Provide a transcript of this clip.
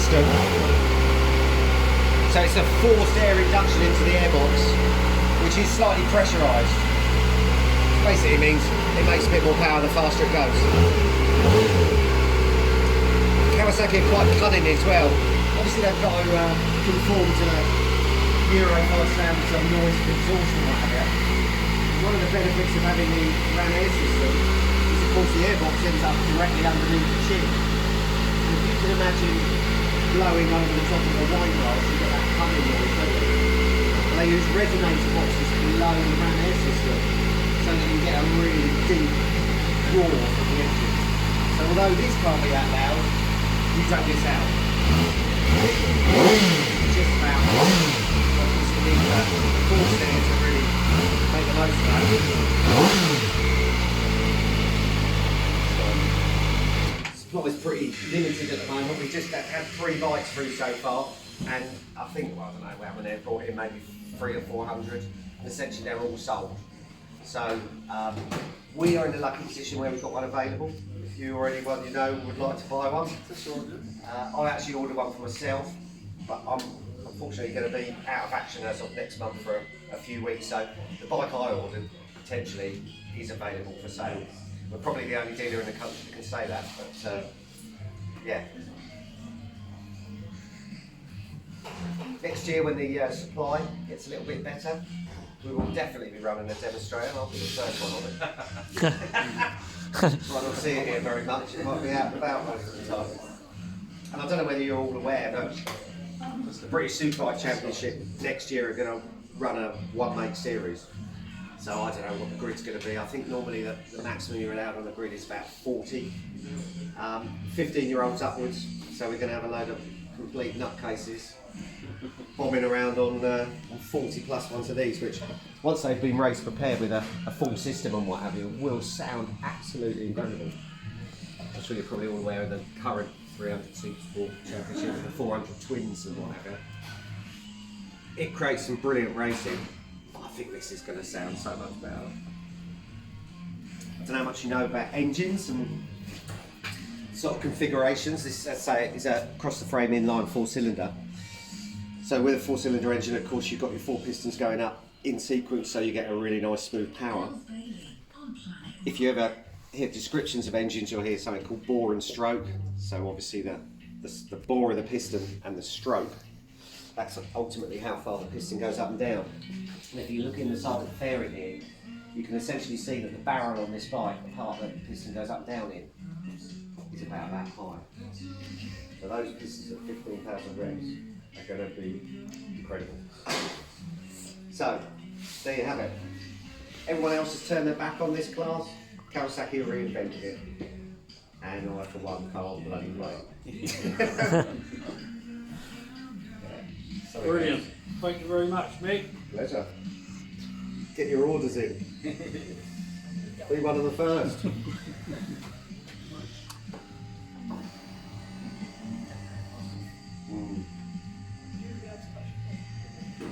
system. So it's a forced air induction into the airbox, which is slightly pressurised. Basically means it makes a bit more power the faster it goes. Kawasaki are quite cunning as well. Obviously they've got to conform to the Euro 5 standards of noise and exhaustion and what have you. One of the benefits of having the ran air system is of course the airbox ends up directly underneath the chin. And if you can imagine blowing over the top of a wine glass, you get that humming noise, don't you? And they use resonator boxes below the ran air system so that you get a really deep roar from the engine. So although this can't be that loud, you don't miss out. Just about obviously need the force there to really make the most of that. Supply is pretty limited at the moment. We just had 3 bites through so far, and I think, well, I don't know how many they've brought in, maybe 300 or 400, and essentially they're all sold. So we are in the lucky position where we've got one available. If you already one you know would like to buy one, I actually ordered one for myself, but I'm unfortunately going to be out of action as of next month for a few weeks. So the bike I ordered potentially is available for sale. We're probably the only dealer in the country that can say that, but yeah. Next year when the supply gets a little bit better, we will definitely be running a demonstrator. I'll be the first one on it. Might not see it here very much, it might be out and about most of the time. And I don't know whether you're all aware, but the British Superbike Championship next year are going to run a one-make series. So I don't know what the grid's going to be. I think normally the maximum you're allowed on the grid is about 40. 15-year-olds upwards, so we're going to have a load of complete nutcases bombing around on 40 plus ones of these, which once they've been race prepared with a full system and what have you, will sound absolutely incredible. I'm sure you're probably all aware of the current 300 Super Championship with the 400 twins and what have you. It creates some brilliant racing, but I think this is going to sound so much better. I don't know how much you know about engines and sort of configurations. This, let's say, is a across the frame inline 4-cylinder. So with a 4-cylinder engine, of course, you've got your 4 pistons going up in sequence, so you get a really nice smooth power. If you ever hear descriptions of engines, you'll hear something called bore and stroke. So obviously the bore of the piston and the stroke, that's ultimately how far the piston goes up and down. And if you look in the side of the fairing here, you can essentially see that the barrel on this bike, the part that the piston goes up and down in, is about that high. So those pistons at 15,000 revs are going to be incredible. So, there you have it. Everyone else has turned their back on this class. Kawasaki reinvented it. And I, for one, can't bloody wait. Brilliant. Thank you very much, Mick. Pleasure. Get your orders in. Be one of the first.